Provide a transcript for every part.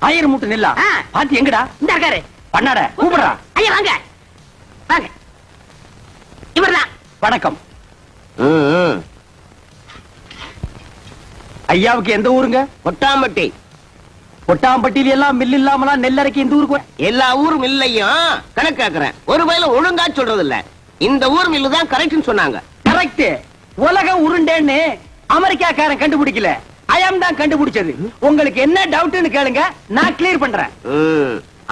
1000 மூட்டை நெல்லா? பாத்தி எங்கடா? இந்த இருக்காரு. பண்ணாட கூப்பிடுறா. ஐயா வாங்க வாங்க. இவர்தான். வணக்கம். ஐயாவுக்கு எந்த ஊருங்க? கொட்டாம்பட்டி. கொட்டாம்பட்டியில எல்லாம் மில் இல்லாமலாம் நெல் அரைக்க இந்த ஊருக்கு எல்லா ஊரும் இல்லையும் கணக்காக்குறேன். ஒரு வயல ஒழுங்கா சொல்றது இல்ல. இந்த ஊர் மில்லு தான் கரெக்ட்னு சொன்னாங்க. கரெக்ட். உலகம் உருண்டேன்னு அமெரிக்காக்காரன் கண்டுபிடிக்கல, ஐயம் தான் கண்டுபிடிச்சது. உங்களுக்கு என்ன டவுட்னு கேளுங்க, நான் கிளியர் பண்றேன்.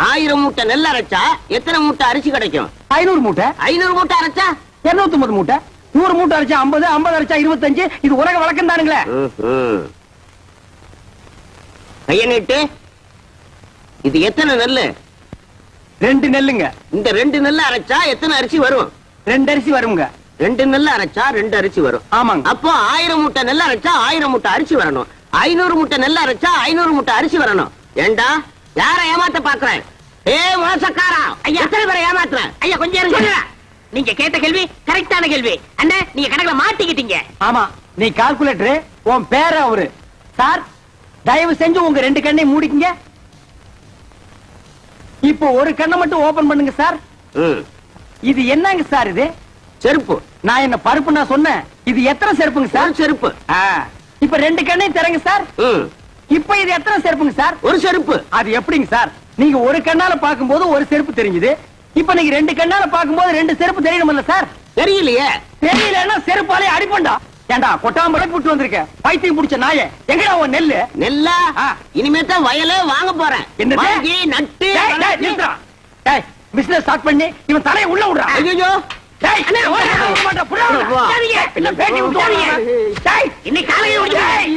1000 மூட்டை நெல் அரைச்சா எத்தனை மூட்டை அரிசி கிடைக்கும்? 500 மூட்டை. 500 மூட்டை அரைச்சா 250 மூட்டை. 100 மூட்டை அரைச்சா 50, 50 அரைச்சா 25. இது உலக வழக்கம் தானுங்களே. கைய நீட்டு. இது எத்தனை நெல்லு? 2 நெல்லுங்க. இந்த 2 நெல்ல அரைச்சா எத்தனை அரிசி வரும்? 2 அரிசி வருங்க. 2 நெல்ல அரைச்சா 2 அரிசி வரும். ஆமாங்க. அப்போ 1000 மூட்டை நெல் அரைச்சா 1000 மூட்டை அரிசி வரணும். 500 மூட்டை நெல் அரைச்சா 500 மூட்டை அரிசி வரணும். ஏண்டா யார ஏமாத்த பாக்குறேன்? மோசக்காரா, எத்தனை பேரை ஏமாத்துறேன்? ஐயா கொஞ்சம் இருங்க. நீங்க கேட்ட கேள்வி கரெக்டான கேள்வி. அண்ணா நீங்க கணக்குல மாட்டிக்கிட்டீங்க. ஆமா, நீ கால்குலேட்டர். உன் பேர அவரு. சார் தயவு செஞ்சு உங்க 2 கண்ணை மூடிக்கங்க. இப்போ ஒரு கண்ணை மட்டும் ஓபன் பண்ணுங்க சார். இது என்னங்க சார்? இது செருப்பு. நான் என்ன பருப்பு நான் சொன்னேன். இது எத்தனை செருப்புங்க சார்? செருப்பு. இப்ப 2 கண்ணையும் தரங்க சார். இப்ப இது எத்தனை செருப்புங்க சார்? ஒரு செருப்பு. அது எப்படிங்க சார்? நீங்க ஒரு கண்ணால பாக்கும்போது ஒரு செருப்பு தெரிஞ்சது. இப்ப நீங்க 2 கண்ணால பாக்கும்போது 2 செருப்பு தெரியணும்ல சார்? தெரியலையே. தெரியலன்னா செருப்பாலே அடிப்பண்டா. ஏண்டா கொட்டாம்பரை புட்டு வந்திருக்க பைத்தியம் புடிச்ச நாயே. எங்கடா உன் நெல்லு? நெல்லா? இனிமே தான் வயலே வாங்க போறேன். வாங்கி நட்டு பிசினஸ் ஸ்டார்ட் பண்ணி இவன் தலையை உள்ள விடுறா. ஐயோ இன்னைக்கு காலையில